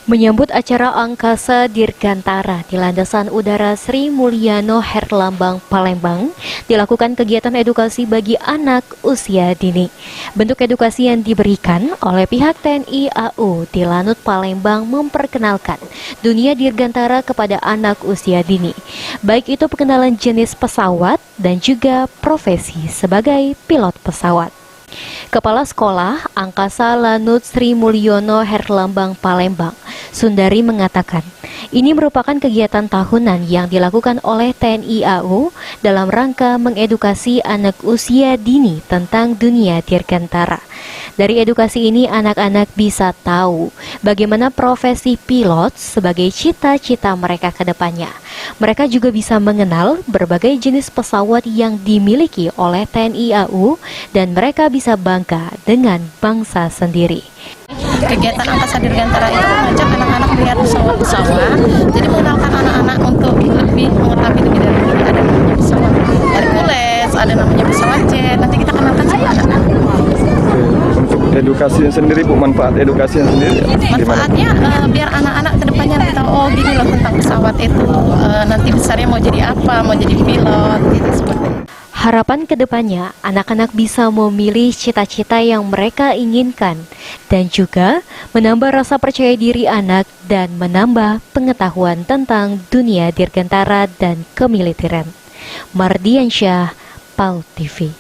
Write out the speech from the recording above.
Menyambut acara Angkasa Dirgantara di Landasan Udara Sri Mulyano Herlambang, Palembang, dilakukan kegiatan edukasi bagi anak usia dini. Bentuk edukasi yang diberikan oleh pihak TNI AU di Lanut Palembang memperkenalkan dunia dirgantara kepada anak usia dini, baik itu pengenalan jenis pesawat dan juga profesi sebagai pilot pesawat. Kepala Sekolah Angkasa Lanut Sri Mulyano Herlambang, Palembang, Sundari mengatakan, ini merupakan kegiatan tahunan yang dilakukan oleh TNI AU dalam rangka mengedukasi anak usia dini tentang dunia dirgantara. Dari edukasi ini, anak-anak bisa tahu bagaimana profesi pilot sebagai cita-cita mereka ke depannya. Mereka juga bisa mengenal berbagai jenis pesawat yang dimiliki oleh TNI AU dan mereka bisa bangga dengan bangsa sendiri. Kegiatan Angkasa Dirgantara itu mengajak anak-anak melihat pesawat-pesawat, jadi mengenalkan anak-anak untuk lebih mengetahui lebih dari ini. Ada namanya pesawat Hercules, ada namanya pesawat jet, nanti kita kenalkan sama anak-anak. Untuk edukasi sendiri Bu, manfaat edukasi sendiri manfaatnya biar anak-anak kedepannya nanti tahu, oh gini loh tentang pesawat itu, nanti besarnya mau jadi apa, mau jadi pilot, gitu seperti itu. Harapan kedepannya, anak-anak bisa memilih cita-cita yang mereka inginkan dan juga menambah rasa percaya diri anak dan menambah pengetahuan tentang dunia dirgantara dan kemiliteran. Mardiansyah, PAU TV.